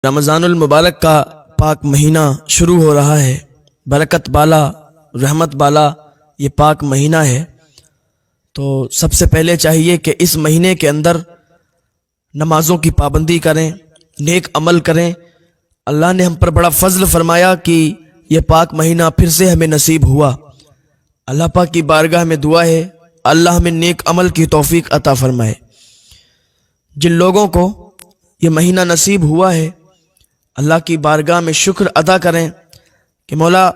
رمضان المبارک کا پاک مہینہ شروع ہو رہا ہے۔ برکت بالا، رحمت بالا یہ پاک مہینہ ہے۔ تو سب سے پہلے چاہیے کہ اس مہینے کے اندر نمازوں کی پابندی کریں، نیک عمل کریں۔ اللہ نے ہم پر بڑا فضل فرمایا کہ یہ پاک مہینہ پھر سے ہمیں نصیب ہوا۔ اللہ پاک کی بارگاہ میں دعا ہے اللہ ہمیں نیک عمل کی توفیق عطا فرمائے۔ جن لوگوں کو یہ مہینہ نصیب ہوا ہے اللہ کی بارگاہ میں شکر ادا کریں کہ مولا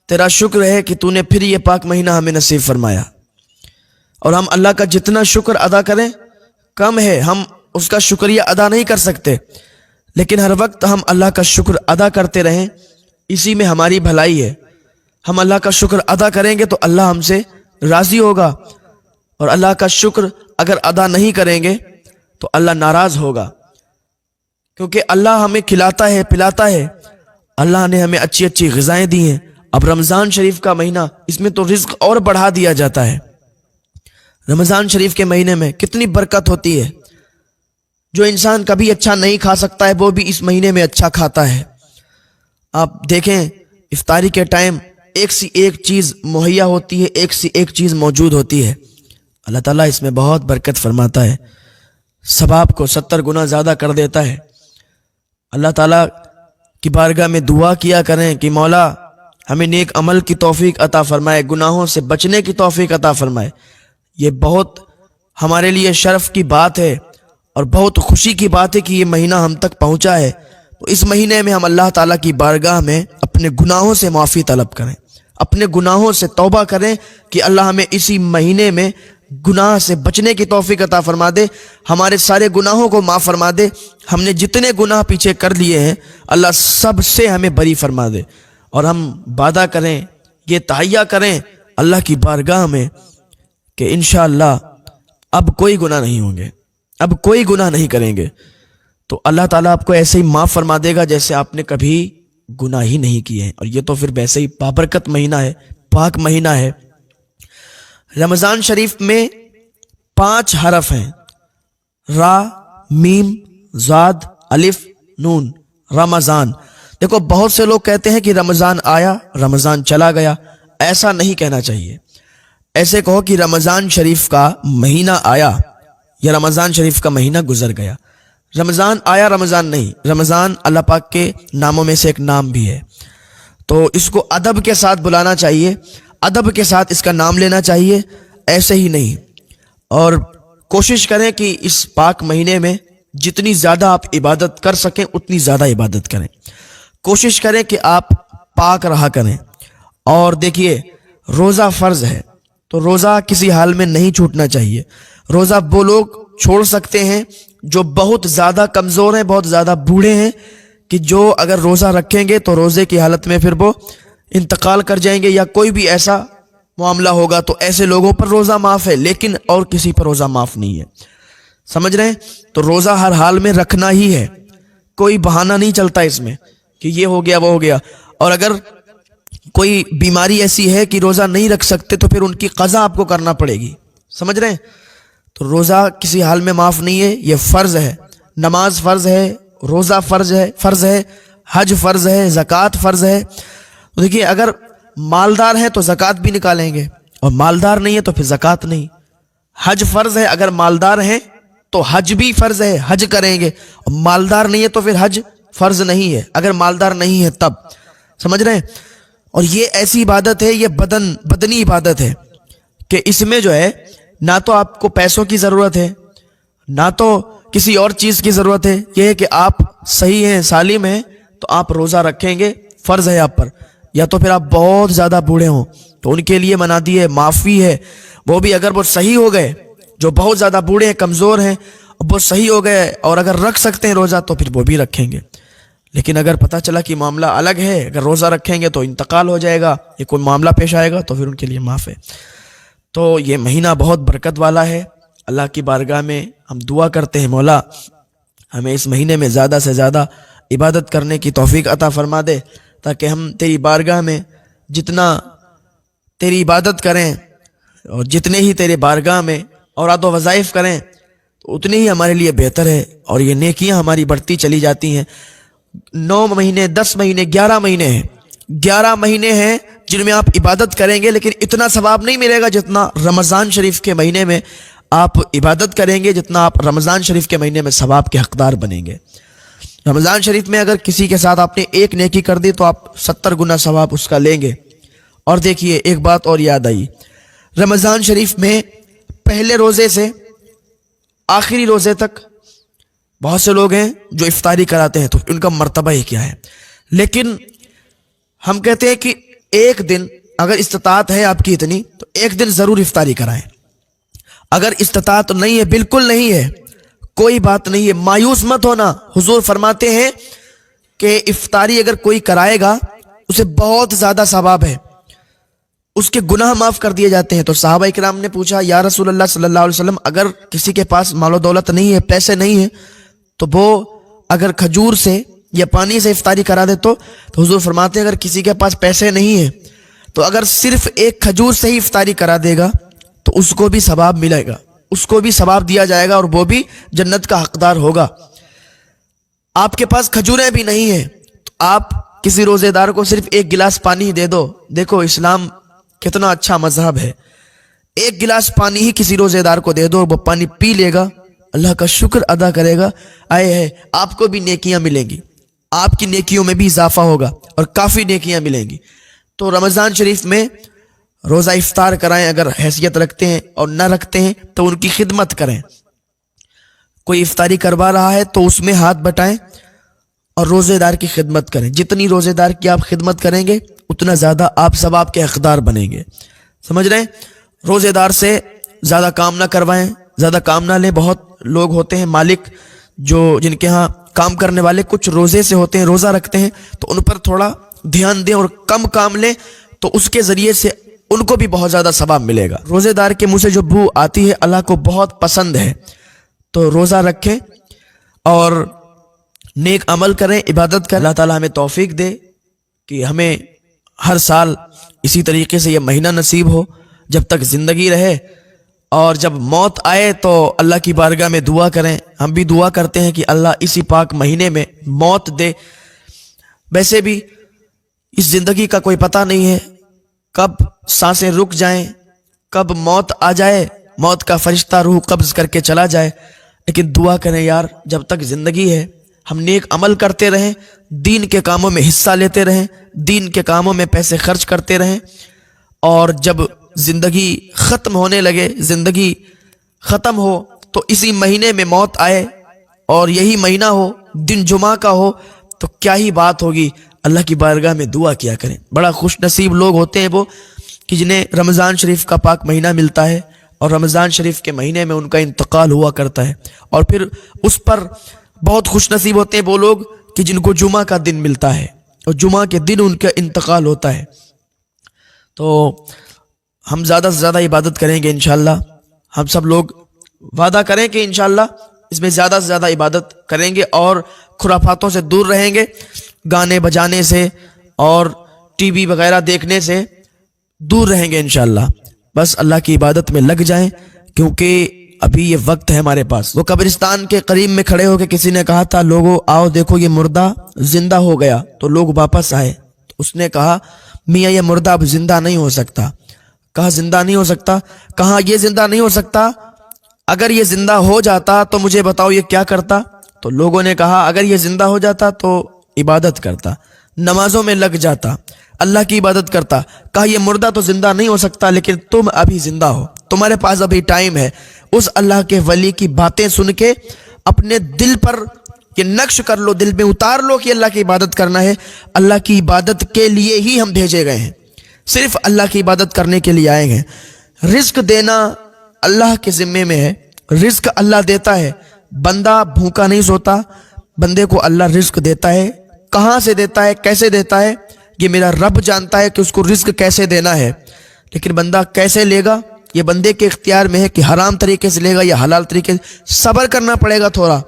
تیرا شکر ہے کہ تو نے پھر یہ پاک مہینہ ہمیں نصیب فرمایا۔ اور ہم اللہ کا جتنا شکر ادا کریں کم ہے، ہم اس کا شکریہ ادا نہیں کر سکتے، لیکن ہر وقت ہم اللہ کا شکر ادا کرتے رہیں، اسی میں ہماری بھلائی ہے۔ ہم اللہ کا شکر ادا کریں گے تو اللہ ہم سے راضی ہوگا، اور اللہ کا شکر اگر ادا نہیں کریں گے تو اللہ ناراض ہوگا، کیونکہ اللہ ہمیں کھلاتا ہے پلاتا ہے۔ اللہ نے ہمیں اچھی اچھی غذائیں دی ہیں۔ اب رمضان شریف کا مہینہ، اس میں تو رزق اور بڑھا دیا جاتا ہے۔ رمضان شریف کے مہینے میں کتنی برکت ہوتی ہے۔ جو انسان کبھی اچھا نہیں کھا سکتا ہے وہ بھی اس مہینے میں اچھا کھاتا ہے۔ آپ دیکھیں افطاری کے ٹائم ایک سی ایک چیز مہیا ہوتی ہے، ایک سی ایک چیز موجود ہوتی ہے۔ اللہ تعالیٰ اس میں بہت برکت فرماتا ہے، ثواب کو 70 گنا زیادہ کر دیتا ہے۔ اللہ تعالیٰ کی بارگاہ میں دعا کیا کریں کہ مولا ہمیں نیک عمل کی توفیق عطا فرمائے، گناہوں سے بچنے کی توفیق عطا فرمائے۔ یہ بہت ہمارے لیے شرف کی بات ہے اور بہت خوشی کی بات ہے کہ یہ مہینہ ہم تک پہنچا ہے۔ تو اس مہینے میں ہم اللہ تعالیٰ کی بارگاہ میں اپنے گناہوں سے معافی طلب کریں، اپنے گناہوں سے توبہ کریں کہ اللہ ہمیں اسی مہینے میں گناہ سے بچنے کی توفیق عطا فرما دے، ہمارے سارے گناہوں کو معاف فرما دے۔ ہم نے جتنے گناہ پیچھے کر لیے ہیں اللہ سب سے ہمیں بری فرما دے، اور ہم وعدہ کریں، یہ تہیہ کریں اللہ کی بارگاہ میں کہ انشاءاللہ اب کوئی گناہ نہیں ہوں گے، اب کوئی گناہ نہیں کریں گے۔ تو اللہ تعالیٰ آپ کو ایسے ہی معاف فرما دے گا جیسے آپ نے کبھی گناہ ہی نہیں کیے ہیں۔ اور یہ تو پھر ویسے ہی بابرکت مہینہ ہے، پاک مہینہ ہے۔ رمضان شریف میں 5 حرف ہیں، را، میم، زاد، الف، نون، رمضان۔ دیکھو بہت سے لوگ کہتے ہیں کہ رمضان آیا رمضان چلا گیا، ایسا نہیں کہنا چاہیے۔ ایسے کہو کہ رمضان شریف کا مہینہ آیا یا رمضان شریف کا مہینہ گزر گیا۔ رمضان آیا رمضان نہیں، رمضان اللہ پاک کے ناموں میں سے ایک نام بھی ہے، تو اس کو ادب کے ساتھ بلانا چاہیے، ادب کے ساتھ اس کا نام لینا چاہیے، ایسے ہی نہیں۔ اور کوشش کریں کہ اس پاک مہینے میں جتنی زیادہ آپ عبادت کر سکیں اتنی زیادہ عبادت کریں۔ کوشش کریں کہ آپ پاک رہا کریں۔ اور دیکھیے روزہ فرض ہے تو روزہ کسی حال میں نہیں چھوٹنا چاہیے۔ روزہ وہ لوگ چھوڑ سکتے ہیں جو بہت زیادہ کمزور ہیں، بہت زیادہ بوڑھے ہیں، کہ جو اگر روزہ رکھیں گے تو روزے کی حالت میں پھر وہ انتقال کر جائیں گے یا کوئی بھی ایسا معاملہ ہوگا، تو ایسے لوگوں پر روزہ معاف ہے، لیکن اور کسی پر روزہ معاف نہیں ہے۔ سمجھ رہے ہیں؟ تو روزہ ہر حال میں رکھنا ہی ہے، کوئی بہانہ نہیں چلتا اس میں کہ یہ ہو گیا وہ ہو گیا۔ اور اگر کوئی بیماری ایسی ہے کہ روزہ نہیں رکھ سکتے تو پھر ان کی قضا آپ کو کرنا پڑے گی۔ سمجھ رہے ہیں؟ تو روزہ کسی حال میں معاف نہیں ہے، یہ فرض ہے۔ نماز فرض ہے، روزہ فرض ہے، حج فرض ہے، زکوٰۃ فرض ہے۔ تو دیکھیے اگر مالدار ہیں تو زکوٰۃ بھی نکالیں گے، اور مالدار نہیں ہے تو پھر زکوٰۃ نہیں۔ حج فرض ہے، اگر مالدار ہیں تو حج بھی فرض ہے، حج کریں گے، اور مالدار نہیں ہے تو پھر حج فرض نہیں ہے، اگر مالدار نہیں ہے تب۔ سمجھ رہے ہیں؟ اور یہ ایسی عبادت ہے، یہ بدنی عبادت ہے کہ اس میں جو ہے نہ تو آپ کو پیسوں کی ضرورت ہے، نہ تو کسی اور چیز کی ضرورت ہے۔ یہ ہے کہ آپ صحیح ہیں، سالم ہیں، تو آپ روزہ رکھیں گے، فرض ہے آپ پر۔ یا تو پھر آپ بہت زیادہ بوڑھے ہوں تو ان کے لیے منادی ہے، معافی ہے، وہ بھی اگر وہ صحیح ہو گئے، جو بہت زیادہ بوڑھے ہیں، کمزور ہیں، وہ صحیح ہو گئے اور اگر رکھ سکتے ہیں روزہ تو پھر وہ بھی رکھیں گے۔ لیکن اگر پتہ چلا کہ معاملہ الگ ہے، اگر روزہ رکھیں گے تو انتقال ہو جائے گا، یہ کوئی معاملہ پیش آئے گا، تو پھر ان کے لیے معاف ہے۔ تو یہ مہینہ بہت برکت والا ہے۔ اللہ کی بارگاہ میں ہم دعا کرتے ہیں مولا ہمیں اس مہینے میں زیادہ سے زیادہ عبادت کرنے کی توفیق عطا فرما دے، تاکہ ہم تیری بارگاہ میں جتنا تیری عبادت کریں اور جتنے ہی تیرے بارگاہ میں اوراد و وظائف کریں تو اتنے ہی ہمارے لیے بہتر ہے، اور یہ نیکیاں ہماری بڑھتی چلی جاتی ہیں۔ 9 مہینے 10 مہینے 11 مہینے ہیں، 11 مہینے ہیں جن میں آپ عبادت کریں گے، لیکن اتنا ثواب نہیں ملے گا جتنا رمضان شریف کے مہینے میں آپ عبادت کریں گے، جتنا آپ رمضان شریف کے مہینے میں ثواب کے حقدار بنیں گے۔ رمضان شریف میں اگر کسی کے ساتھ آپ نے ایک نیکی کر دی تو آپ 70 گنا ثواب اس کا لیں گے۔ اور دیکھیے ایک بات اور یاد آئی، رمضان شریف میں پہلے روزے سے آخری روزے تک بہت سے لوگ ہیں جو افطاری کراتے ہیں، تو ان کا مرتبہ ہی کیا ہے، لیکن ہم کہتے ہیں کہ ایک دن اگر استطاعت ہے آپ کی اتنی تو ایک دن ضرور افطاری کرائیں۔ اگر استطاعت نہیں ہے، بالکل نہیں ہے، کوئی بات نہیں ہے، مایوس مت ہونا۔ حضور فرماتے ہیں کہ افطاری اگر کوئی کرائے گا اسے بہت زیادہ ثواب ہے، اس کے گناہ معاف کر دیے جاتے ہیں۔ تو صحابہ اکرام نے پوچھا یا رسول اللہ صلی اللہ علیہ وسلم، اگر کسی کے پاس مال و دولت نہیں ہے، پیسے نہیں ہیں، تو وہ اگر کھجور سے یا پانی سے افطاری کرا دے تو حضور فرماتے ہیں اگر کسی کے پاس پیسے نہیں ہیں تو اگر صرف ایک کھجور سے ہی افطاری کرا دے گا تو اس کو بھی ثواب ملے گا، اس کو بھی ثواب دیا جائے گا اور وہ بھی جنت کا حقدار ہوگا۔ آپ کے پاس کھجوریں بھی نہیں ہیں تو آپ کسی روزے دار کو صرف ایک گلاس پانی دے دو۔ دیکھو اسلام کتنا اچھا مذہب ہے، ایک گلاس پانی ہی کسی روزے دار کو دے دو، وہ پانی پی لے گا، اللہ کا شکر ادا کرے گا، آئے ہے آپ کو بھی نیکیاں ملیں گی، آپ کی نیکیوں میں بھی اضافہ ہوگا اور کافی نیکیاں ملیں گی۔ تو رمضان شریف میں روزہ افطار کرائیں، اگر حیثیت رکھتے ہیں، اور نہ رکھتے ہیں تو ان کی خدمت کریں۔ کوئی افطاری کروا رہا ہے تو اس میں ہاتھ بٹائیں اور روزے دار کی خدمت کریں۔ جتنی روزے دار کی آپ خدمت کریں گے اتنا زیادہ آپ ثواب کے حقدار بنیں گے۔ سمجھ رہے ہیں؟ روزے دار سے زیادہ کام نہ کروائیں، زیادہ کام نہ لیں۔ بہت لوگ ہوتے ہیں مالک جو جن کے ہاں کام کرنے والے کچھ روزے سے ہوتے ہیں، روزہ رکھتے ہیں، تو ان پر تھوڑا دھیان دیں اور کم کام لیں، تو اس کے ذریعے سے ان کو بھی بہت زیادہ ثواب ملے گا۔ روزے دار کے منہ سے جو بو آتی ہے اللہ کو بہت پسند ہے، تو روزہ رکھیں اور نیک عمل کریں، عبادت کریں۔ اللہ تعالیٰ ہمیں توفیق دے کہ ہمیں ہر سال اسی طریقے سے یہ مہینہ نصیب ہو جب تک زندگی رہے، اور جب موت آئے تو اللہ کی بارگاہ میں دعا کریں۔ ہم بھی دعا کرتے ہیں کہ اللہ اسی پاک مہینے میں موت دے۔ ویسے بھی اس زندگی کا کوئی پتہ نہیں ہے کب سانسیں رک جائیں، کب موت آ جائے، موت کا فرشتہ روح قبض کر کے چلا جائے، لیکن دعا کریں یار جب تک زندگی ہے ہم نیک عمل کرتے رہیں، دین کے کاموں میں حصہ لیتے رہیں، دین کے کاموں میں پیسے خرچ کرتے رہیں، اور جب زندگی ختم ہونے لگے، زندگی ختم ہو تو اسی مہینے میں موت آئے اور یہی مہینہ ہو، دن جمعہ کا ہو، تو کیا ہی بات ہوگی۔ اللہ کی بارگاہ میں دعا کیا کریں۔ بڑا خوش نصیب لوگ ہوتے ہیں وہ کہ جنہیں رمضان شریف کا پاک مہینہ ملتا ہے اور رمضان شریف کے مہینے میں ان کا انتقال ہوا کرتا ہے، اور پھر اس پر بہت خوش نصیب ہوتے ہیں وہ لوگ کہ جن کو جمعہ کا دن ملتا ہے اور جمعہ کے دن ان کا انتقال ہوتا ہے۔ تو ہم زیادہ سے زیادہ عبادت کریں گے انشاءاللہ۔ ہم سب لوگ وعدہ کریں کہ انشاءاللہ اس میں زیادہ سے زیادہ عبادت کریں گے اور خرافاتوں سے دور رہیں گے، گانے بجانے سے اور ٹی وی وغیرہ دیکھنے سے دور رہیں گے انشاءاللہ۔ بس اللہ کی عبادت میں لگ جائیں، کیونکہ ابھی یہ وقت ہے ہمارے پاس۔ وہ قبرستان کے قریب میں کھڑے ہو کے کسی نے کہا تھا لوگوں آؤ دیکھو یہ مردہ زندہ ہو گیا، تو لوگ واپس آئے۔ تو اس نے کہا میاں یہ مردہ اب زندہ نہیں ہو سکتا۔ کہا زندہ نہیں ہو سکتا؟ کہا یہ زندہ نہیں ہو سکتا، اگر یہ زندہ ہو جاتا تو مجھے بتاؤ یہ کیا کرتا؟ تو لوگوں نے کہا اگر یہ زندہ ہو جاتا تو عبادت کرتا، نمازوں میں لگ جاتا، اللہ کی عبادت کرتا۔ کہا یہ مردہ تو زندہ نہیں ہو سکتا لیکن تم ابھی زندہ ہو، تمہارے پاس ابھی ٹائم ہے۔ اس اللہ کے ولی کی باتیں سن کے اپنے دل پر یہ نقش کر لو، دل میں اتار لو کہ اللہ کی عبادت کرنا ہے۔ اللہ کی عبادت کے لیے ہی ہم بھیجے گئے ہیں، صرف اللہ کی عبادت کرنے کے لیے آئے ہیں۔ رزق دینا اللہ کے ذمے میں ہے، رزق اللہ دیتا ہے، بندہ بھوکا نہیں سوتا، بندے کو اللہ رزق دیتا ہے۔ کہاں سے دیتا ہے، کیسے دیتا ہے، یہ میرا رب جانتا ہے کہ اس کو رزق کیسے دینا ہے، لیکن بندہ کیسے لے گا یہ بندے کے اختیار میں ہے کہ حرام طریقے سے لے گا یا حلال طریقے سے۔ صبر کرنا پڑے گا، تھوڑا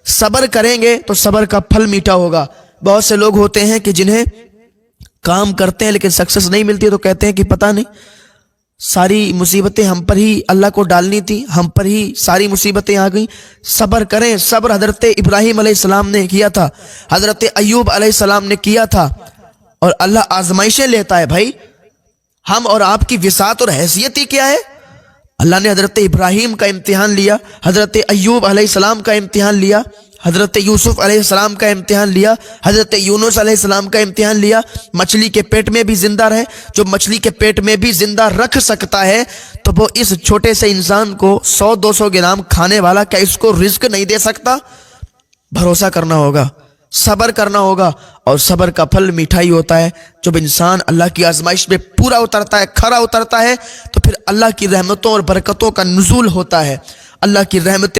صبر کریں گے تو صبر کا پھل میٹھا ہوگا۔ بہت سے لوگ ہوتے ہیں کہ جنہیں کام کرتے ہیں لیکن سکسس نہیں ملتی ہے تو کہتے ہیں کہ پتہ نہیں ساری مصیبتیں ہم پر ہی اللہ کو ڈالنی تھی، ہم پر ہی ساری مصیبتیں آ گئیں. صبر کریں. صبر حضرت ابراہیم علیہ السلام نے کیا تھا، حضرت ایوب علیہ السلام نے کیا تھا. اور اللہ آزمائشیں لیتا ہے بھائی. ہم اور آپ کی وسعت اور حیثیت ہی کیا ہے؟ اللہ نے حضرت ابراہیم کا امتحان لیا، حضرت ایوب علیہ السلام کا امتحان لیا، حضرت یوسف علیہ السلام کا امتحان لیا، حضرت یونس علیہ السلام کا امتحان لیا. مچھلی کے پیٹ میں بھی زندہ رہے. جو مچھلی کے پیٹ میں بھی زندہ رکھ سکتا ہے تو وہ اس چھوٹے سے انسان کو 100-200 گرام کھانے والا کیا اس کو رزق نہیں دے سکتا؟ بھروسہ کرنا ہوگا، صبر کرنا ہوگا. اور صبر کا پھل میٹھائی ہوتا ہے. جب انسان اللہ کی آزمائش میں پورا اترتا ہے، کھرا اترتا ہے، تو پھر اللہ کی رحمتوں اور برکتوں کا نزول ہوتا ہے. اللہ کی رحمت